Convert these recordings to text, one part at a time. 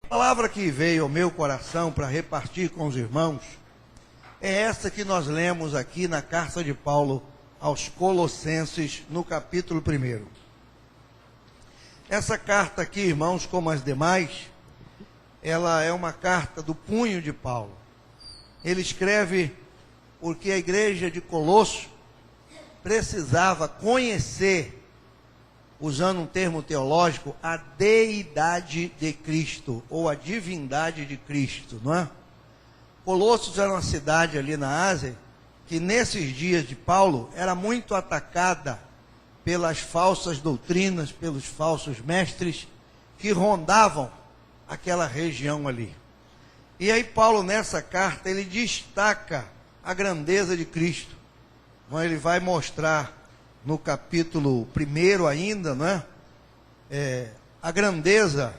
A palavra que veio ao meu coração para repartir com os irmãos é essa que nós lemos aqui na carta de Paulo aos Colossenses, no capítulo 1. Essa carta aqui, irmãos, como as demais, ela é uma carta do punho de Paulo. Ele escreve porque a igreja de Colosso precisava conhecer, usando um termo teológico, a deidade de Cristo, ou a divindade de Cristo, não é? Colossos era uma cidade ali na Ásia, que nesses dias de Paulo, era muito atacada pelas falsas doutrinas, pelos falsos mestres, que rondavam aquela região ali. E aí Paulo, nessa carta, ele destaca a grandeza de Cristo. Então, ele vai mostrar no capítulo 1 ainda, né? A grandeza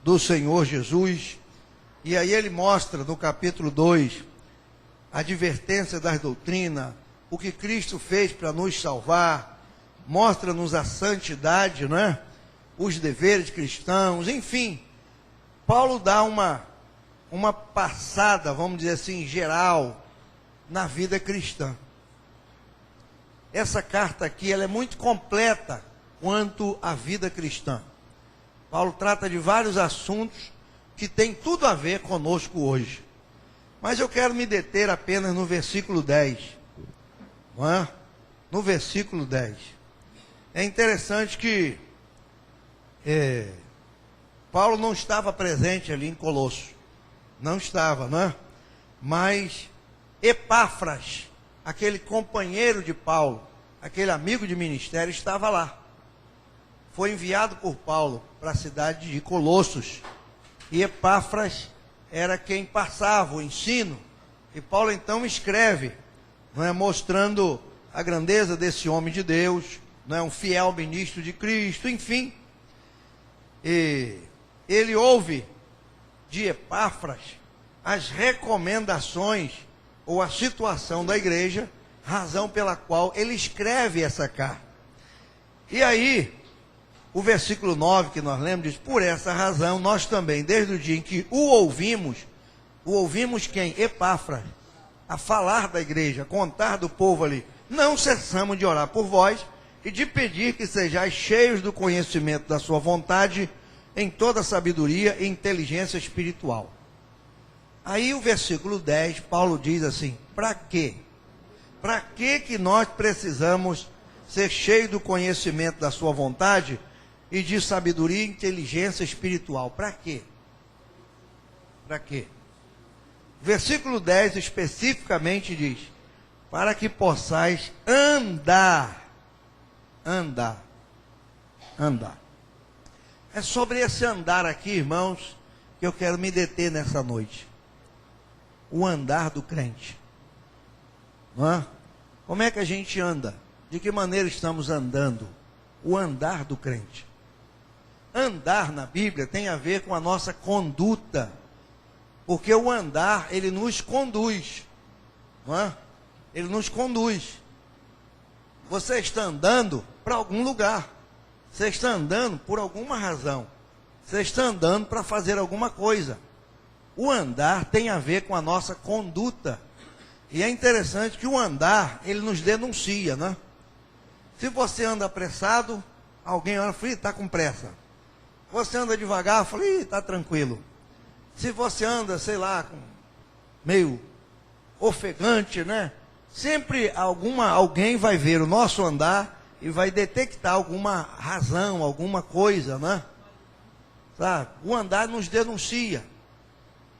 do Senhor Jesus. E aí ele mostra no capítulo 2 a advertência das doutrinas, o que Cristo fez para nos salvar, mostra-nos a santidade, né? Os deveres cristãos, enfim. Paulo dá uma passada, vamos dizer assim, geral, na vida cristã. Essa carta aqui, ela é muito completa quanto à vida cristã. Paulo trata de vários assuntos que têm tudo a ver conosco hoje. Mas eu quero me deter apenas no versículo 10. Não é? No versículo 10. É interessante que Paulo não estava presente ali em Colosso. Não estava, não é? Mas Epáfras, aquele companheiro de Paulo, aquele amigo de ministério, estava lá. Foi enviado por Paulo para a cidade de Colossos. E Epáfras era quem passava o ensino. E Paulo então escreve, não é, mostrando a grandeza desse homem de Deus, não é, um fiel ministro de Cristo, enfim. E ele ouve de Epáfras as recomendações ou a situação da igreja, razão pela qual ele escreve essa carta. E aí, o versículo 9 que nós lemos diz: por essa razão, nós também, desde o dia em que o ouvimos quem? Epáfras, a falar da igreja, a contar do povo ali, não cessamos de orar por vós e de pedir que sejais cheios do conhecimento da sua vontade, em toda sabedoria e inteligência espiritual. Aí o versículo 10, Paulo diz assim: para quê? Para que nós precisamos ser cheios do conhecimento da sua vontade e de sabedoria e inteligência espiritual? Para quê? Para quê? Versículo 10 especificamente diz: para que possais andar. É sobre esse andar aqui, irmãos, que eu quero me deter nessa noite. O andar do crente. Não é? Como é que a gente anda? De que maneira estamos andando? O andar do crente. Andar na Bíblia tem a ver com a nossa conduta. Porque o andar, ele nos conduz. Não é? Ele nos conduz. Você está andando para algum lugar. Você está andando por alguma razão. Você está andando para fazer alguma coisa. O andar tem a ver com a nossa conduta. E é interessante que o andar, ele nos denuncia, né? Se você anda apressado, alguém olha e fala: está com pressa. Você anda devagar, fala: está tranquilo. Se você anda, sei lá, meio ofegante, né? Sempre alguém vai ver o nosso andar e vai detectar alguma razão, alguma coisa, né? Sabe? O andar nos denuncia.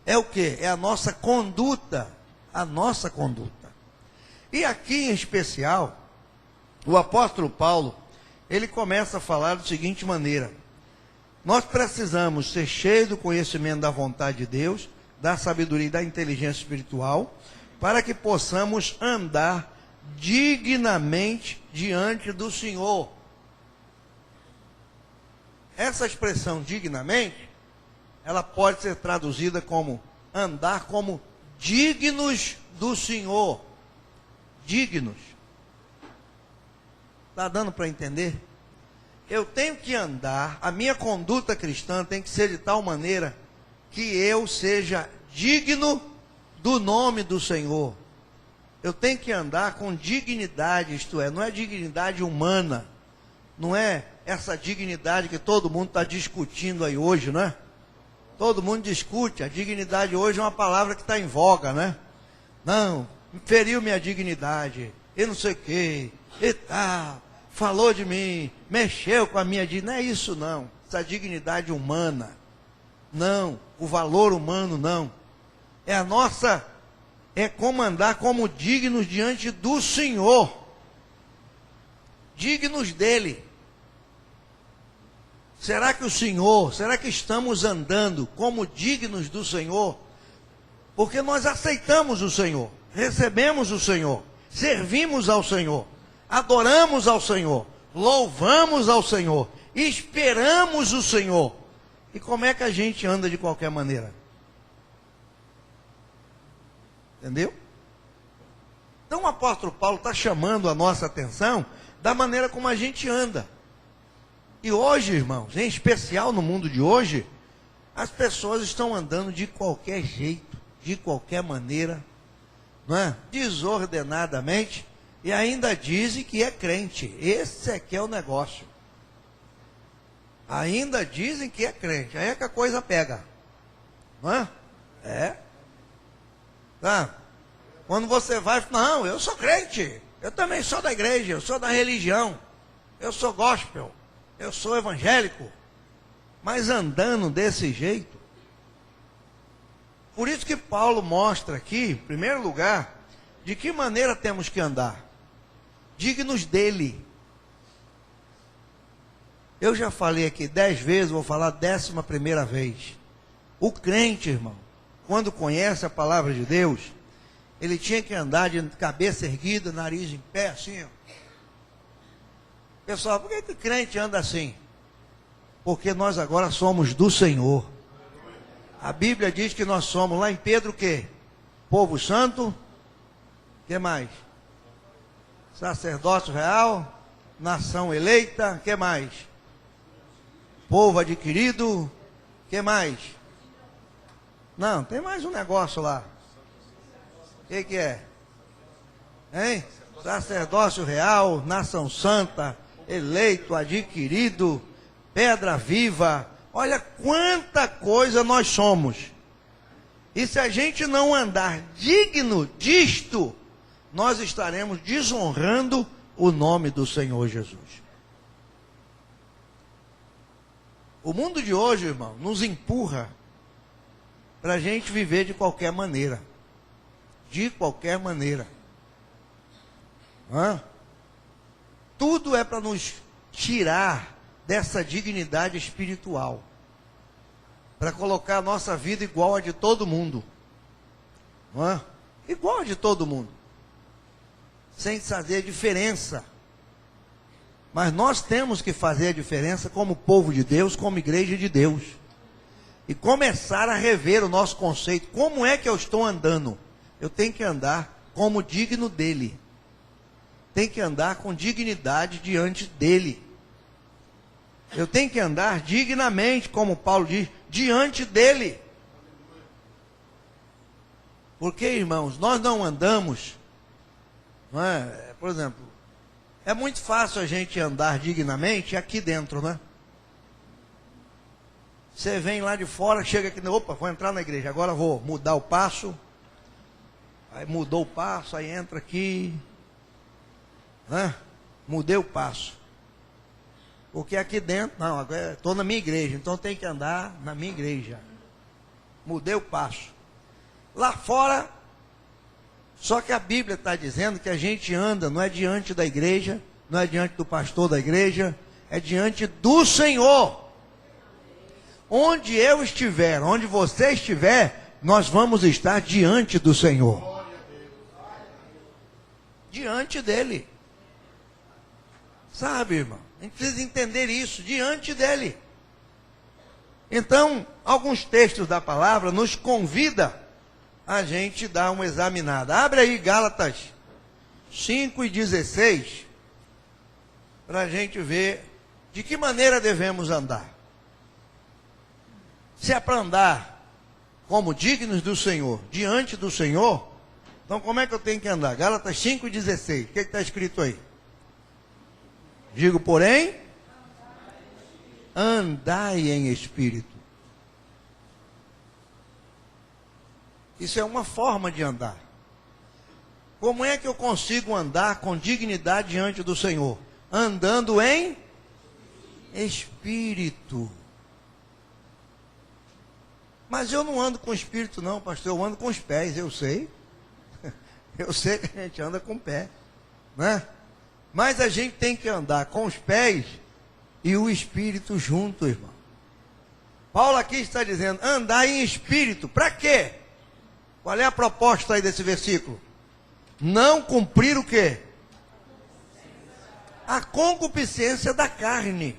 É o quê? É a nossa conduta. A nossa conduta. E aqui em especial, o apóstolo Paulo, ele começa a falar da seguinte maneira: nós precisamos ser cheios do conhecimento da vontade de Deus, da sabedoria e da inteligência espiritual, para que possamos andar dignamente diante do Senhor. Essa expressão dignamente, ela pode ser traduzida como andar como dignos do Senhor. Dignos. Está dando para entender? Eu tenho que andar, a minha conduta cristã tem que ser de tal maneira que eu seja digno do nome do Senhor. Eu tenho que andar com dignidade, isto é, não é dignidade humana, não é essa dignidade que todo mundo está discutindo aí hoje, não é? Todo mundo discute, a dignidade hoje é uma palavra que está em voga, né? Não, feriu minha dignidade, e não sei o quê, e tal, falou de mim, mexeu com a minha dignidade. Não é isso não, essa dignidade humana, não, o valor humano não. É a nossa, é como andar como dignos diante do Senhor, dignos dele. Será que será que estamos andando como dignos do Senhor? Porque nós aceitamos o Senhor, recebemos o Senhor, servimos ao Senhor, adoramos ao Senhor, louvamos ao Senhor, esperamos o Senhor. E como é que a gente anda de qualquer maneira? Entendeu? Então o apóstolo Paulo está chamando a nossa atenção da maneira como a gente anda. E hoje, irmãos, em especial no mundo de hoje, as pessoas estão andando de qualquer jeito, de qualquer maneira, não é? Desordenadamente, e ainda dizem que é crente. Esse é que é o negócio. Ainda dizem que é crente. Aí é que a coisa pega. Não é? É. Tá? Quando você vai, não, eu sou crente. Eu também sou da igreja, eu sou da religião. Eu sou gospel. Eu sou evangélico. Mas andando desse jeito. Por isso que Paulo mostra aqui, em primeiro lugar, de que maneira temos que andar. Dignos dele. Eu já falei aqui 10 vezes, vou falar 11ª vez. O crente, irmão, quando conhece a palavra de Deus, ele tinha que andar de cabeça erguida, nariz em pé, assim, ó. Pessoal, por que o crente anda assim? Porque nós agora somos do Senhor. A Bíblia diz que nós somos, lá em Pedro, o quê? Povo santo. O que mais? Sacerdócio real. Nação eleita. O que mais? Povo adquirido. O que mais? Não, tem mais um negócio lá. O que é? Hein? Sacerdócio real, nação santa, eleito, adquirido, pedra viva. Olha quanta coisa nós somos. E se a gente não andar digno disto, nós estaremos desonrando o nome do Senhor Jesus. O mundo de hoje, irmão, nos empurra para a gente viver de qualquer maneira. De qualquer maneira. Tudo é para nos tirar dessa dignidade espiritual. Para colocar a nossa vida igual a de todo mundo. Igual a de todo mundo. Sem fazer diferença. Mas nós temos que fazer a diferença como povo de Deus, como igreja de Deus. E começar a rever o nosso conceito. Como é que eu estou andando? Eu tenho que andar como digno dele. Tenho que andar com dignidade diante dele. Eu tenho que andar dignamente, como Paulo diz, diante dele. Porque, irmãos, nós não andamos, não é? Por exemplo, é muito fácil a gente andar dignamente aqui dentro, né? Você vem lá de fora, chega aqui, opa, vou entrar na igreja, agora vou mudar o passo. Aí mudou o passo, aí entra aqui, né? Mudei o passo. Porque aqui dentro, não, agora estou na minha igreja, então tem que andar na minha igreja. Mudei o passo. Lá fora, só que a Bíblia está dizendo que a gente anda, não é diante da igreja, não é diante do pastor da igreja, é diante do Senhor. Onde eu estiver, onde você estiver, nós vamos estar diante do Senhor. Diante dele. Sabe, irmão? A gente precisa entender isso, diante dele. Então, alguns textos da palavra nos convida a gente dar uma examinada. Abre aí Gálatas 5:16, para a gente ver de que maneira devemos andar. Se é para andar como dignos do Senhor, diante do Senhor. Então como é que eu tenho que andar? Gálatas 5,16, o que está escrito aí? Digo, porém, andai em espírito. Isso é uma forma de andar. Como é que eu consigo andar com dignidade diante do Senhor? Andando em espírito. Mas eu não ando com espírito não, pastor, eu ando com os pés, eu sei. Eu sei que a gente anda com o pé, né? Mas a gente tem que andar com os pés e o espírito junto, irmão. Paulo aqui está dizendo, andar em espírito, para quê? Qual é a proposta aí desse versículo? Não cumprir o quê? A concupiscência da carne.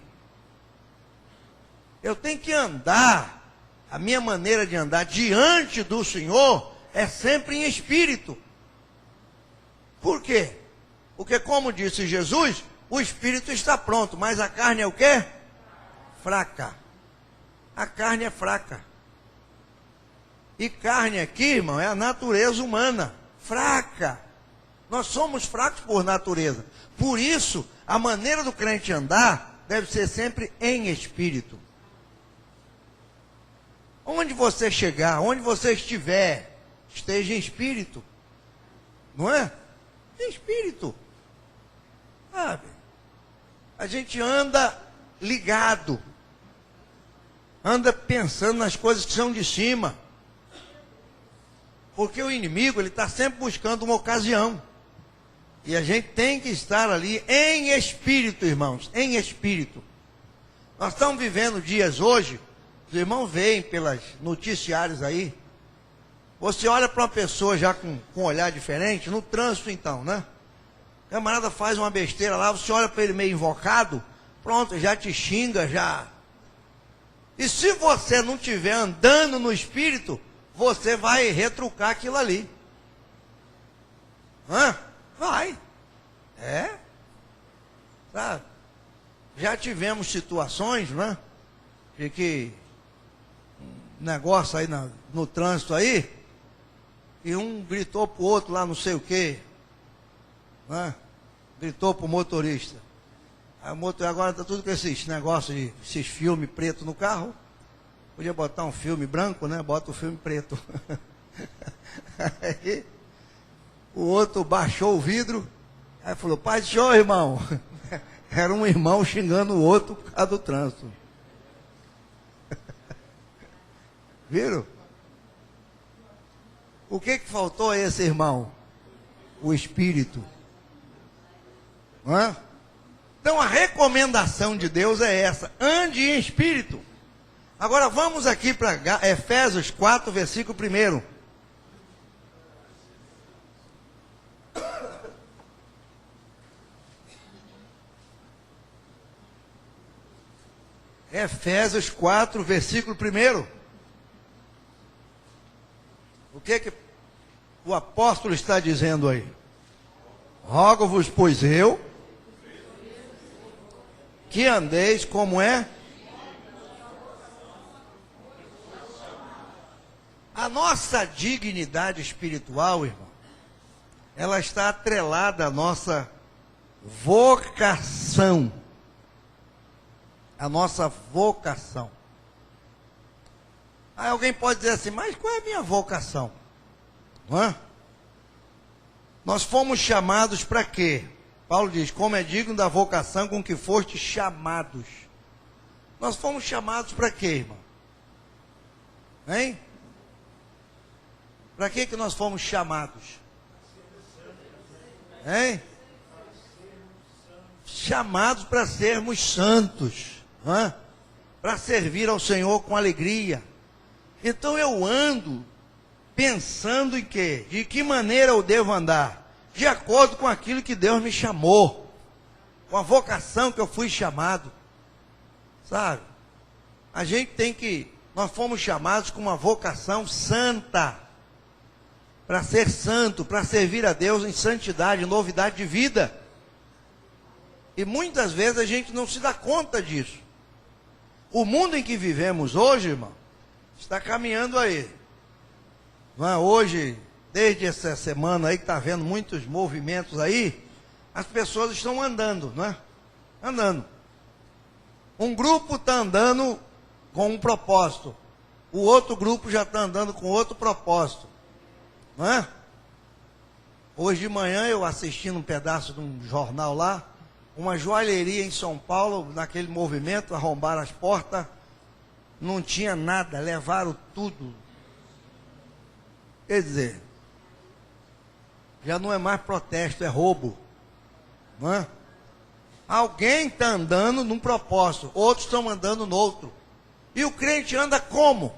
Eu tenho que andar, a minha maneira de andar diante do Senhor é sempre em espírito. Por quê? Porque como disse Jesus, o espírito está pronto, mas a carne é o quê? Fraca. A carne é fraca. E carne aqui, irmão, é a natureza humana, fraca. Nós somos fracos por natureza. Por isso, a maneira do crente andar deve ser sempre em espírito. Onde você chegar, onde você estiver, esteja em espírito. Não é? Em espírito. Sabe? A gente anda ligado. Anda pensando nas coisas que são de cima. Porque o inimigo, ele está sempre buscando uma ocasião. E a gente tem que estar ali em espírito, irmãos. Em espírito. Nós estamos vivendo dias hoje, os irmãos veem pelas noticiários aí. Você olha para uma pessoa já com um olhar diferente, no trânsito então, né? O camarada faz uma besteira lá, você olha para ele meio invocado, pronto, já te xinga, já. E se você não estiver andando no espírito, você vai retrucar aquilo ali. Hã? Vai. É. Sabe? Já tivemos situações, né? De que um negócio aí no trânsito aí, e um gritou pro outro lá não sei o quê, né? Gritou pro motorista. Aí o motorista agora tá tudo com esses negócios de esses filmes preto no carro. Podia botar um filme branco, né? Bota o filme preto. Aí o outro baixou o vidro, aí falou, paz do senhor, irmão. Era um irmão xingando o outro por causa do trânsito. Viram? O que faltou a esse irmão? O espírito. Não é? Então a recomendação de Deus é essa: ande em espírito. Agora vamos aqui para Efésios 4, versículo 1. Efésios 4, versículo 1. O que o apóstolo está dizendo aí? Rogo-vos, pois eu, que andeis como é? A nossa dignidade espiritual, irmão, ela está atrelada à nossa vocação. A nossa vocação. Aí alguém pode dizer assim, mas qual é a minha vocação? Não é? Nós fomos chamados para quê? Paulo diz, como é digno da vocação com que foste chamados. Nós fomos chamados para quê, irmão? Hein? Para que nós fomos chamados? Hein? Chamados para sermos santos, não é? Para servir ao Senhor com alegria. Então eu ando pensando em quê? De que maneira eu devo andar? De acordo com aquilo que Deus me chamou, com a vocação que eu fui chamado, sabe? A gente tem que, nós fomos chamados com uma vocação santa, para ser santo, para servir a Deus em santidade, em novidade de vida. E muitas vezes a gente não se dá conta disso. O mundo em que vivemos hoje, irmão, está caminhando aí não é? Hoje, desde essa semana aí que está havendo muitos movimentos aí, as pessoas estão andando, não é? Andando. Um grupo está andando com um propósito, o outro grupo já está andando com outro propósito, não é? Hoje de manhã eu assisti um pedaço de um jornal lá, uma joalheria em São Paulo, naquele movimento, arrombaram as portas, não tinha nada, levaram tudo. Quer dizer, já não é mais protesto, é roubo, não é? Alguém está andando num propósito, outros estão andando no outro. E o crente anda como?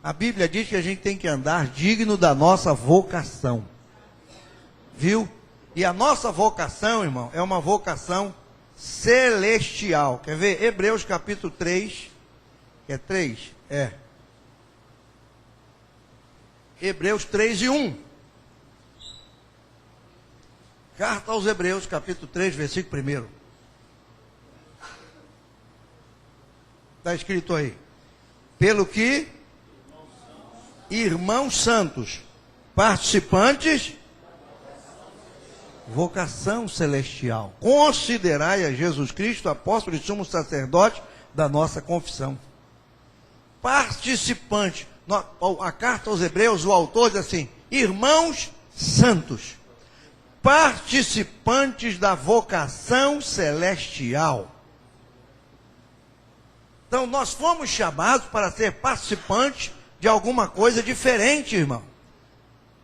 A Bíblia diz que a gente tem que andar digno da nossa vocação. Viu? E a nossa vocação, irmão, é uma vocação celestial. Quer ver? Hebreus capítulo 3. É 3? É. Hebreus 3:1. Carta aos Hebreus, capítulo 3, versículo 1. Está escrito aí. Pelo que, irmãos santos, participantes, vocação celestial, considerai a Jesus Cristo, apóstolo e sumo sacerdote da nossa confissão. Participante. A carta aos Hebreus, o autor diz assim: irmãos santos, participantes da vocação celestial. Então nós fomos chamados para ser participantes de alguma coisa diferente, irmão.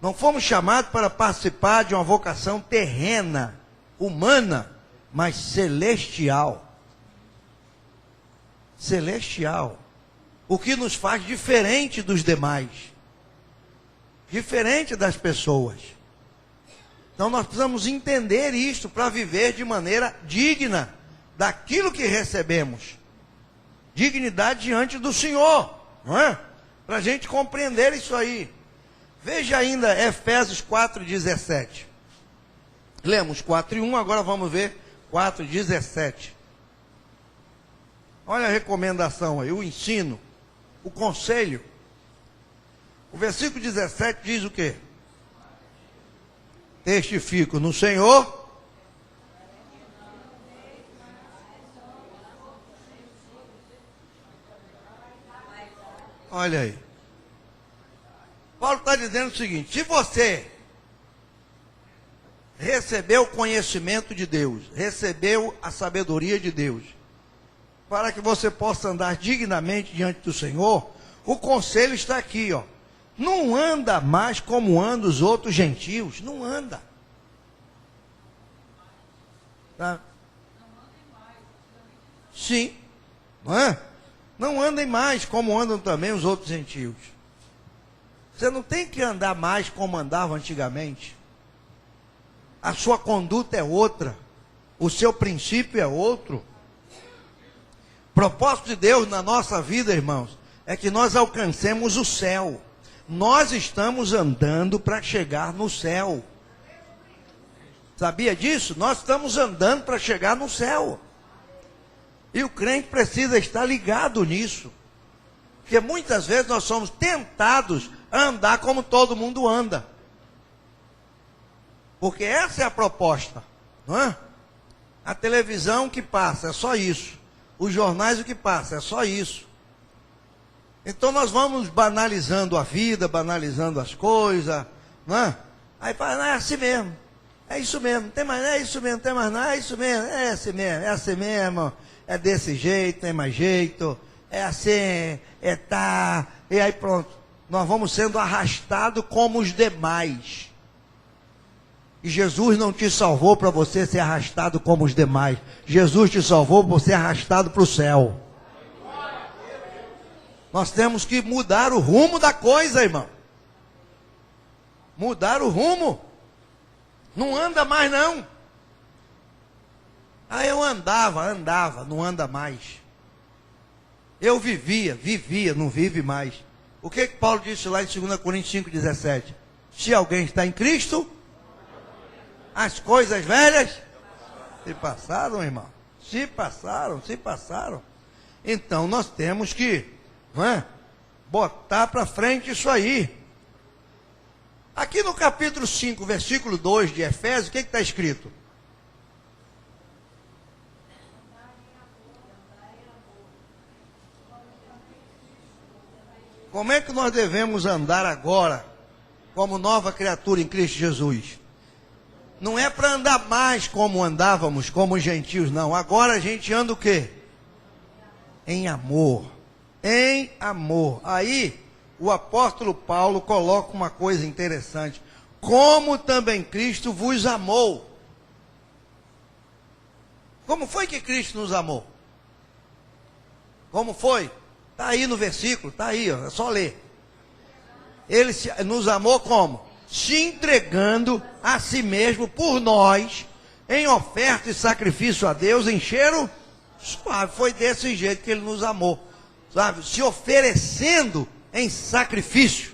Não fomos chamados para participar de uma vocação terrena, humana, mas celestial. Celestial. O que nos faz diferente dos demais. Diferente das pessoas. Então nós precisamos entender isto para viver de maneira digna daquilo que recebemos. Dignidade diante do Senhor, não é? Para a gente compreender isso aí. Veja ainda Efésios 4:17. Lemos 4:1, agora vamos ver 4:17. Olha a recomendação aí, o ensino, o conselho. O versículo 17 diz o quê? Testifico no Senhor. Olha aí. Paulo está dizendo o seguinte: se você recebeu o conhecimento de Deus, recebeu a sabedoria de Deus, para que você possa andar dignamente diante do Senhor, o conselho está aqui, ó. Não anda mais como andam os outros gentios, não anda. Tá? Sim, não é? Não andem mais como andam também os outros gentios. Você não tem que andar mais como andava antigamente. A sua conduta é outra. O seu princípio é outro. O propósito de Deus na nossa vida, irmãos, é que nós alcancemos o céu. Nós estamos andando para chegar no céu. Sabia disso? Nós estamos andando para chegar no céu. E o crente precisa estar ligado nisso. Porque muitas vezes nós somos tentados a andar como todo mundo anda. Porque essa é a proposta, não é? A televisão que passa é só isso. Os jornais o que passa é só isso. Então nós vamos banalizando a vida, banalizando as coisas, não é? Aí fala, é assim mesmo. É isso mesmo, tem mais, é isso mesmo, tem mais nada, é isso mesmo, é assim mesmo, é assim mesmo, é desse jeito, tem mais jeito, é assim, é tá, e aí pronto. Nós vamos sendo arrastados como os demais. E Jesus não te salvou para você ser arrastado como os demais. Jesus te salvou para ser arrastado para o céu. Nós temos que mudar o rumo da coisa, irmão. Mudar o rumo. Não anda mais não. Ah, eu andava, não anda mais. Eu vivia, não vive mais. O que Paulo disse lá em 2 Coríntios 5,17? Se alguém está em Cristo, as coisas velhas se passaram, irmão. Se passaram. Então nós temos que, não é, botar para frente isso aí. Aqui no capítulo 5, versículo 2 de Efésios, o que está escrito? Como é que nós devemos andar agora, como nova criatura em Cristo Jesus? Não é para andar mais como andávamos, como gentios, não. Agora a gente anda o quê? Em amor. Em amor. Aí, o apóstolo Paulo coloca uma coisa interessante. Como também Cristo vos amou. Como foi que Cristo nos amou? Como foi? Está aí no versículo, está aí, ó, é só ler. Ele nos amou como? Se entregando a si mesmo por nós, em oferta e sacrifício a Deus, em cheiro suave. Foi desse jeito que ele nos amou, sabe? Se oferecendo em sacrifício.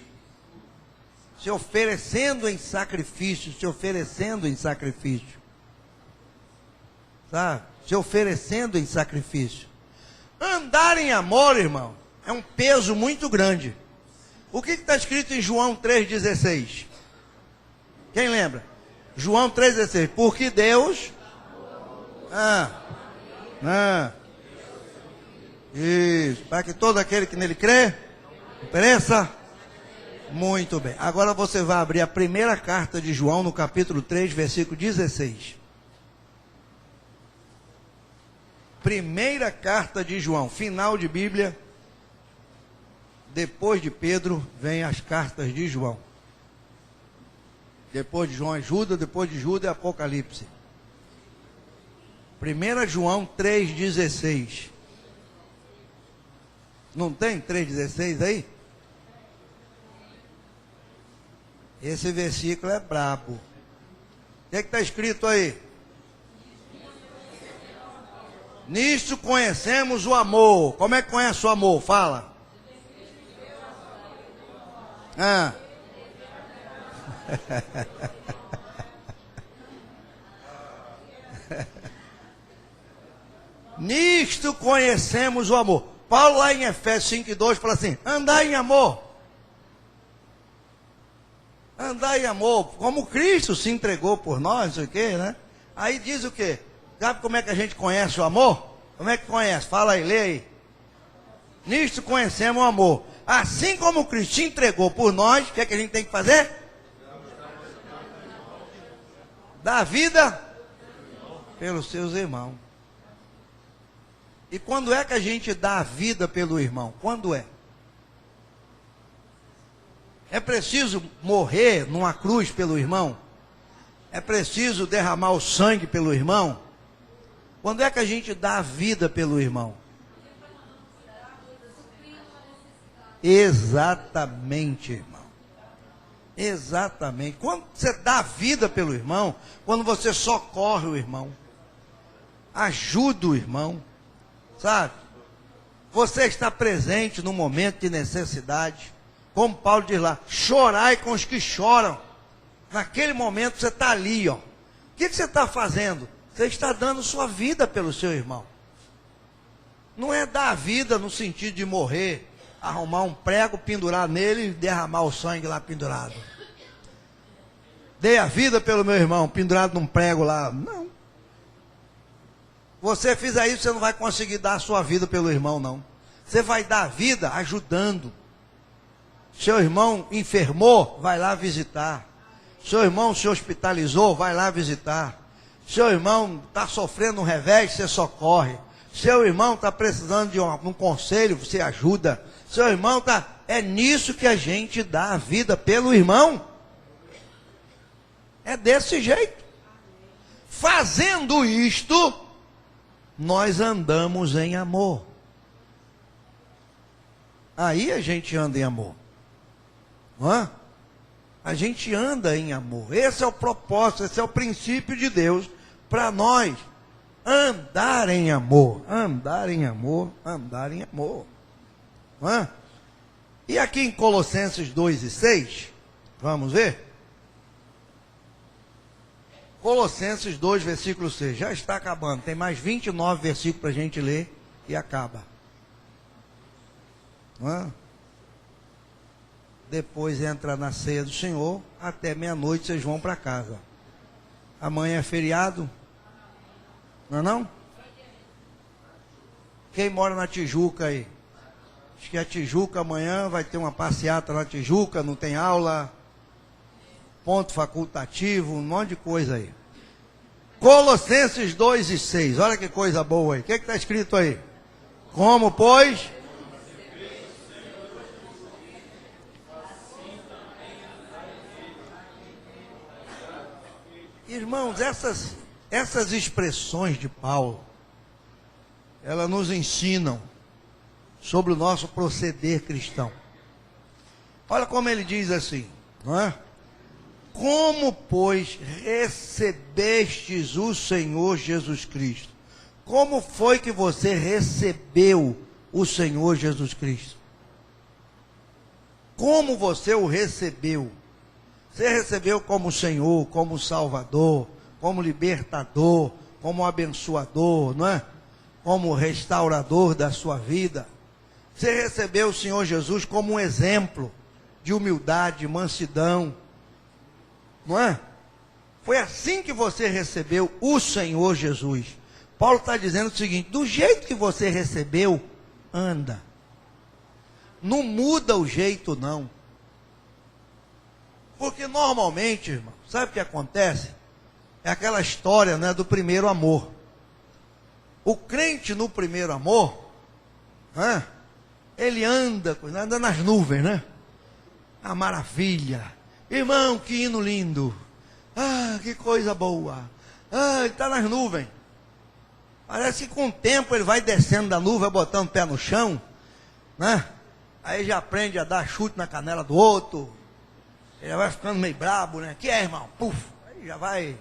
Se oferecendo em sacrifício, se oferecendo em sacrifício. Sabe? Se oferecendo em sacrifício. Andar em amor, irmão, é um peso muito grande. O que está escrito em João 3,16? Quem lembra? João 3,16. Porque Deus... Isso. Para que todo aquele que nele crê, não pereça. Muito bem. Agora você vai abrir a primeira carta de João, no capítulo 3, versículo 16. Primeira carta de João, final de Bíblia. Depois de Pedro, vem as cartas de João. Depois de João é Judas, depois de Judas é Apocalipse. 1 João 3,16. Não tem 3,16 aí? Esse versículo é brabo. O que está escrito aí? Nisto conhecemos o amor. Como é que conhece o amor? Fala. Nisto conhecemos o amor. Paulo lá em Efésios 5:2 fala assim: andai em amor. Andai em amor, como Cristo se entregou por nós, não sei o quê, né? Aí diz o quê? Sabe como é que a gente conhece o amor? Como é que conhece? Fala aí, lê aí. Nisto conhecemos o amor. Assim como Cristo se entregou por nós, o que é que a gente tem que fazer? Dar vida pelos seus irmãos. E quando é que a gente dá a vida pelo irmão? Quando é? É preciso morrer numa cruz pelo irmão? É preciso derramar o sangue pelo irmão? Quando é que a gente dá a vida pelo irmão? Exatamente, irmão. Exatamente. Quando você dá a vida pelo irmão, quando você socorre o irmão, ajuda o irmão, sabe? Você está presente no momento de necessidade. Como Paulo diz lá, chorai com os que choram. Naquele momento você está ali, ó. O que você está fazendo? Você está dando sua vida pelo seu irmão. Não é dar a vida no sentido de morrer, arrumar um prego, pendurar nele e derramar o sangue lá pendurado. Dei a vida pelo meu irmão, pendurado num prego lá. Não. Você fizer isso, você não vai conseguir dar a sua vida pelo irmão, não. Você vai dar a vida ajudando. Seu irmão enfermou, vai lá visitar. Seu irmão se hospitalizou, vai lá visitar. Seu irmão está sofrendo um revés, você socorre. Seu irmão está precisando de um conselho, você ajuda. Seu irmão está... É nisso que a gente dá a vida pelo irmão. É desse jeito. Fazendo isto, nós andamos em amor. Aí a gente anda em amor. Não é? A gente anda em amor. Esse é o propósito, esse é o princípio de Deus para nós. Andar em amor. Andar em amor, andar em amor. Não é? E aqui em Colossenses 2:6, vamos ver? Colossenses 2, versículo 6. Já está acabando. Tem mais 29 versículos para a gente ler e acaba. Não é? depois entra na ceia do Senhor, até meia-noite vocês vão para casa. Amanhã é feriado, não é não? Quem mora na Tijuca aí? Acho que a Tijuca amanhã vai ter uma passeata na Tijuca, não tem aula, ponto facultativo, um monte de coisa aí. Colossenses 2:6, olha que coisa boa aí. O que está escrito aí? Como, pois? Irmãos, essas expressões de Paulo, elas nos ensinam sobre o nosso proceder cristão. Olha como ele diz assim, não é? Como, pois, recebestes o Senhor Jesus Cristo? Como foi que você recebeu o Senhor Jesus Cristo? Como você o recebeu? Você recebeu como Senhor, como Salvador, como libertador, como abençoador, não é? Como restaurador da sua vida. Você recebeu o Senhor Jesus como um exemplo de humildade, mansidão, não é? Foi assim que você recebeu o Senhor Jesus. Paulo está dizendo o seguinte: do jeito que você recebeu, anda. Não muda o jeito, não. Porque normalmente, irmão, sabe o que acontece? É aquela história, né, do primeiro amor. O crente no primeiro amor, né, ele anda nas nuvens, né? A maravilha. Irmão, que hino lindo. Ah, que coisa boa. Ah, ele está nas nuvens. Parece que com o tempo ele vai descendo da nuvem, botando o pé no chão, né? Aí já aprende a dar chute na canela do outro. Ele já vai ficando meio brabo, né? Que é, irmão? Puf, aí já vai.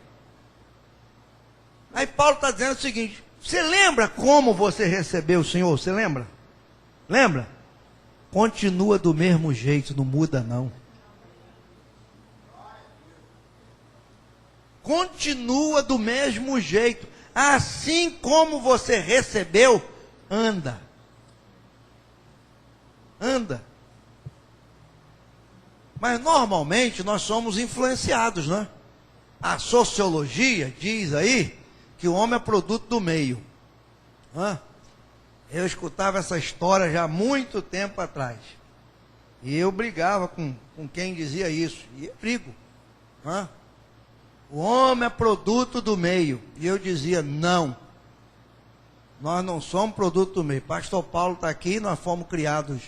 Aí Paulo está dizendo o seguinte: você lembra como você recebeu o Senhor? Você lembra? Lembra? Continua do mesmo jeito, não muda não. Continua do mesmo jeito. Assim como você recebeu, anda. Anda. Mas normalmente nós somos influenciados, né? A sociologia diz aí que o homem é produto do meio. Eu escutava essa história já há muito tempo atrás. E eu brigava com quem dizia isso. E eu brigo. O homem é produto do meio. E eu dizia, não. Nós não somos produto do meio. Pastor Paulo está aqui, nós fomos criados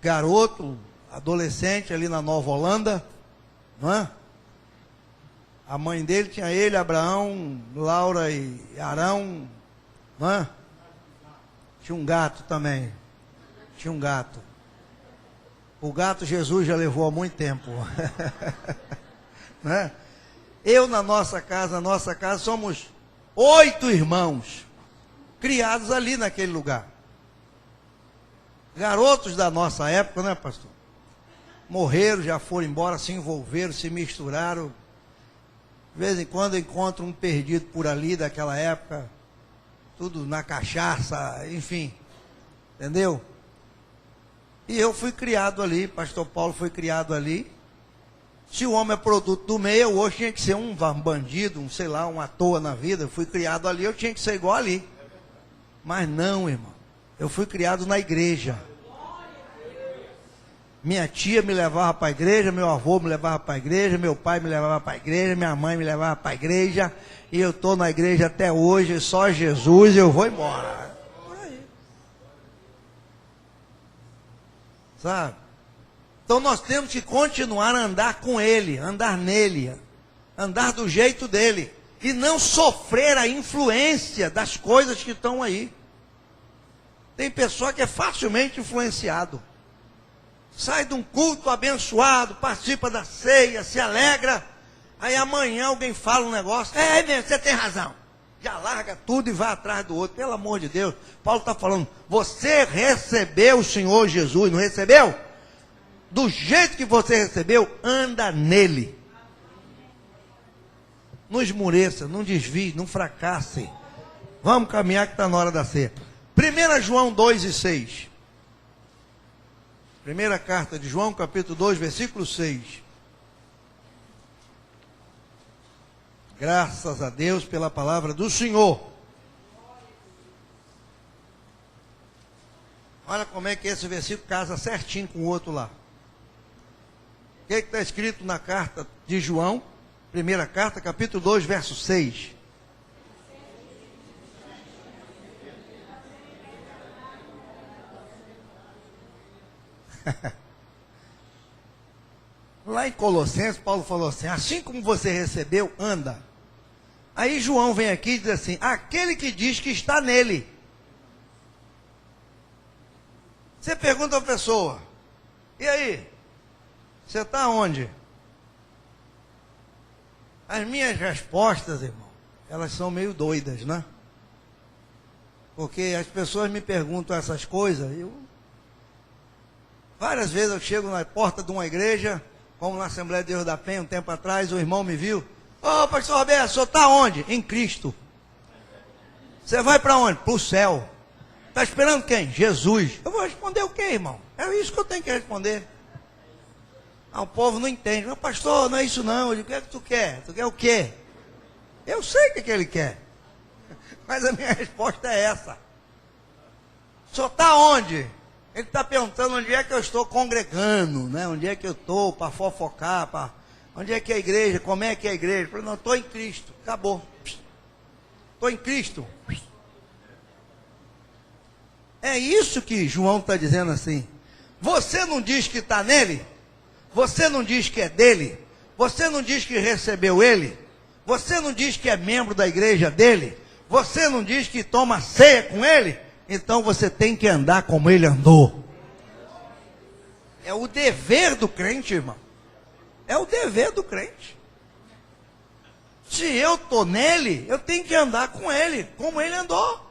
garoto, adolescente ali na Nova Holanda. Não é? A mãe dele tinha ele, Abraão, Laura e Arão. Não é? Tinha um gato também. Tinha um gato. O gato Jesus já levou há muito tempo. Não é? Eu na nossa casa somos 8 irmãos, criados ali naquele lugar. Garotos da nossa época, né, pastor? Morreram, já foram embora, se envolveram, se misturaram. De vez em quando eu encontro um perdido por ali daquela época, tudo na cachaça, enfim, entendeu? E eu fui criado ali, pastor Paulo foi criado ali. Se o homem é produto do meio, eu hoje tinha que ser um bandido, um, sei lá, um à toa na vida. Eu fui criado ali, eu tinha que ser igual ali. Mas não, irmão. Eu fui criado na igreja. Minha tia me levava para a igreja, meu avô me levava para a igreja, meu pai me levava para a igreja, minha mãe me levava para a igreja. E eu estou na igreja até hoje, só Jesus, eu vou embora. Por aí. Sabe? Então nós temos que continuar a andar com Ele, andar nele, andar do jeito dele, e não sofrer a influência das coisas que estão aí. Tem pessoa que é facilmente influenciado. Sai de um culto abençoado, participa da ceia, se alegra, aí amanhã alguém fala um negócio, você tem razão. Já larga tudo e vai atrás do outro. Pelo amor de Deus, Paulo está falando, você recebeu o Senhor Jesus, não recebeu? Do jeito que você recebeu, anda nele. Não esmoreça, não desvie, não fracasse. Vamos caminhar que está na hora da ceia. 1 João 2:6. Primeira carta de João, capítulo 2, versículo 6. Graças a Deus pela palavra do Senhor. Olha como é que esse versículo casa certinho com o outro lá. O que está escrito na carta de João? Primeira carta, capítulo 2, verso 6. Lá em Colossenses, Paulo falou assim: assim como você recebeu, anda. Aí João vem aqui e diz assim: aquele que diz que está nele. Você pergunta a pessoa: e aí? Você está onde? As minhas respostas, irmão, elas são meio doidas, né? Porque as pessoas me perguntam essas coisas, várias vezes eu chego na porta de uma igreja, como na Assembleia de Deus da Penha, um tempo atrás, o irmão me viu: ô, pastor Roberto, o senhor está onde? Em Cristo. Você vai para onde? Para o céu. Está esperando quem? Jesus. Eu vou responder o quê, irmão? É isso que eu tenho que responder. O povo não entende. Mas, pastor, não é isso não. Eu digo: o que é que tu quer? Tu quer o quê? Eu sei o que ele quer. Mas a minha resposta é essa. O senhor está onde? Ele está perguntando onde é que eu estou congregando, né? Onde é que eu estou para fofocar, onde é que é a igreja, como é que é a igreja. Eu falei: não, estou em Cristo. Acabou. Estou em Cristo. É isso que João está dizendo assim. Você não diz que está nele? Você não diz que é dele? Você não diz que recebeu ele? Você não diz que é membro da igreja dele? Você não diz que toma ceia com ele? Então você tem que andar como ele andou. É o dever do crente, irmão. É o dever do crente. Se eu estou nele, eu tenho que andar com ele, como ele andou.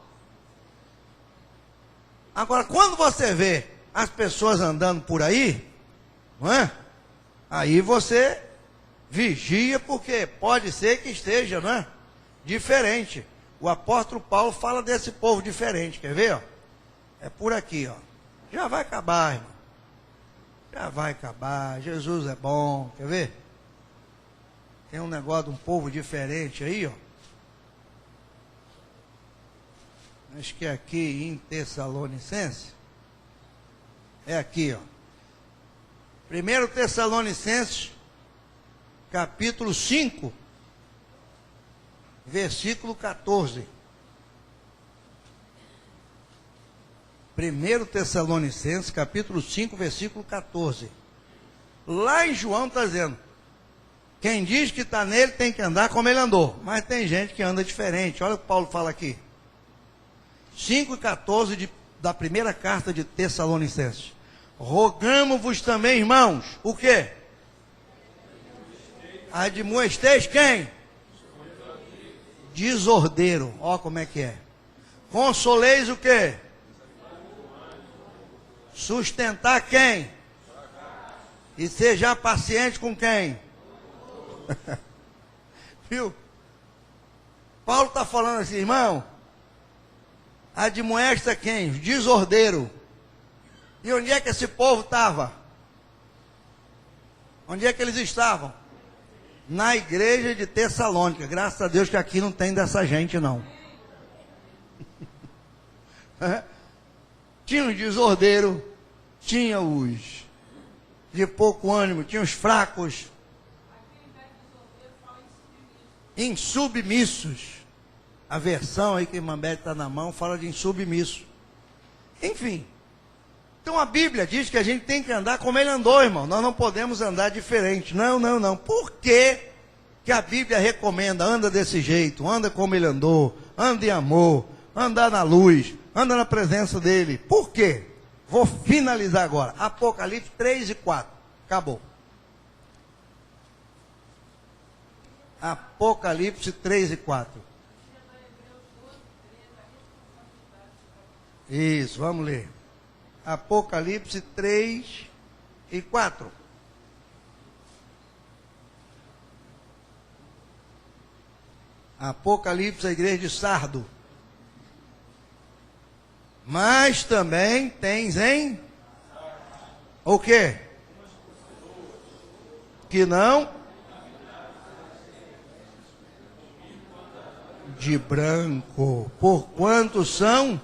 Agora, quando você vê as pessoas andando por aí, não é? Aí você vigia, porque pode ser que esteja, não é? Diferente. O apóstolo Paulo fala desse povo diferente, quer ver? Ó? É por aqui, ó. Já vai acabar, irmão. Já vai acabar. Jesus é bom, quer ver? Tem um negócio de um povo diferente aí, ó. Acho que é aqui em Tessalonicenses. É aqui, ó. 1 Tessalonicenses, capítulo 5, versículo 14. 1 Tessalonicenses, capítulo 5, versículo 14. Lá em João está dizendo: quem diz que está nele tem que andar como ele andou. Mas tem gente que anda diferente. Olha o que Paulo fala aqui. 5,14 da primeira carta de Tessalonicenses. Rogamo-vos também, irmãos, o quê? Admoesteis quem? Desordeiro. Ó como é que é. Consoleis o quê? Sustentar quem? E seja paciente com quem? Viu? Paulo está falando assim: irmão, admoesta quem? Desordeiro. E onde é que esse povo estava? Onde é que eles estavam? Na igreja de Tessalônica. Graças a Deus que aqui não tem dessa gente, não. Tinha os desordeiros, tinha os de pouco ânimo, tinha os fracos, insubmissos. A versão aí que Mambete está na mão fala de insubmisso. Enfim. Então a Bíblia diz que a gente tem que andar como ele andou, irmão. Nós não podemos andar diferente. Não, não, não. Por que que a Bíblia recomenda? Anda desse jeito, anda como ele andou, anda em amor, anda na luz, anda na presença dele. Por quê? Vou finalizar agora. Apocalipse 3 e 4. Acabou. Apocalipse 3 e 4. Isso, vamos ler. Apocalipse 3 e 4. Apocalipse, a igreja de Sardo. Mas também tens em O quê? Que não de branco, porquanto são.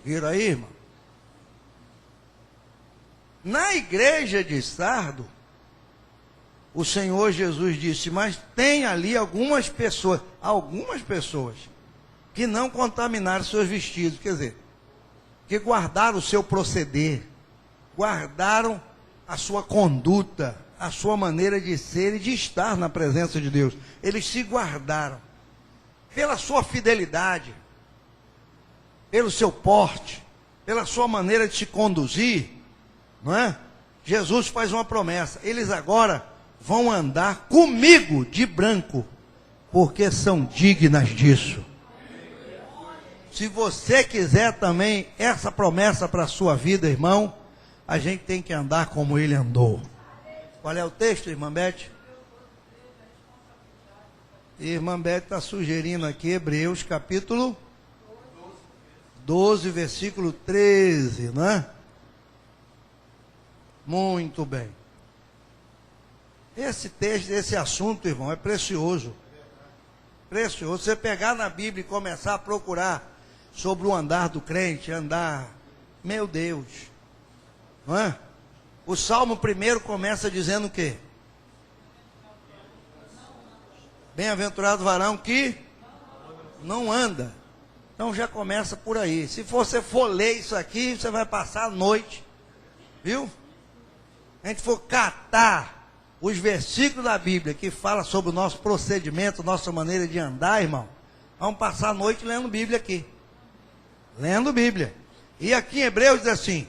Vira aí, irmão. Na igreja de Sardo, o Senhor Jesus disse, mas tem ali algumas pessoas que não contaminaram seus vestidos, quer dizer, que guardaram o seu proceder, guardaram a sua conduta, a sua maneira de ser e de estar na presença de Deus. Eles se guardaram pela sua fidelidade, pelo seu porte, pela sua maneira de se conduzir, não é? Jesus faz uma promessa, eles agora vão andar comigo de branco, porque são dignas disso. Se você quiser também essa promessa para a sua vida, irmão, a gente tem que andar como ele andou. Qual é o texto, irmã Beth? Irmã Beth está sugerindo aqui Hebreus capítulo 12, versículo 13, não é? Muito bem. Esse texto, esse assunto, irmão, é precioso. Precioso. Você pegar na Bíblia e começar a procurar sobre o andar do crente, meu Deus, não é? O Salmo 1 começa dizendo o quê? Bem-aventurado o varão que não anda. Então já começa por aí. Se você for ler isso aqui, você vai passar a noite, viu? A gente for catar os versículos da Bíblia que fala sobre o nosso procedimento, nossa maneira de andar, irmão, vamos passar a noite lendo Bíblia aqui. Lendo Bíblia. E aqui em Hebreus diz assim,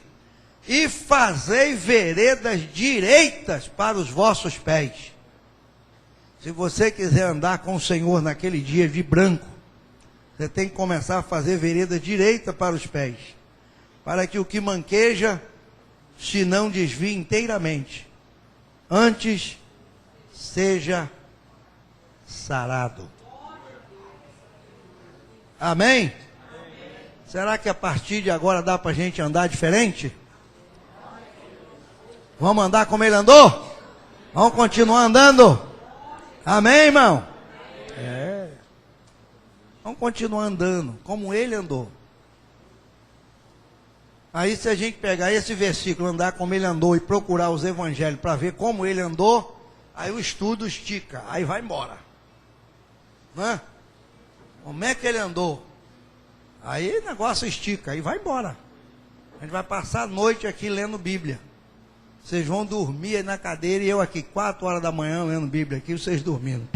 e fazei veredas direitas para os vossos pés. Se você quiser andar com o Senhor naquele dia de branco, você tem que começar a fazer vereda direita para os pés, para que o que manqueja se não desvie inteiramente, antes seja sarado. Amém? Será que a partir de agora dá para a gente andar diferente? Vamos andar como ele andou? Vamos continuar andando? Amém, irmão? É. Vamos continuar andando como ele andou. Aí se a gente pegar esse versículo, andar como ele andou e procurar os evangelhos para ver como ele andou, aí o estudo estica, aí vai embora. Não é? Como é que ele andou? Aí o negócio estica, aí vai embora. A gente vai passar a noite aqui lendo Bíblia. Vocês vão dormir aí na cadeira e eu aqui 4 horas da manhã lendo Bíblia aqui, vocês dormindo.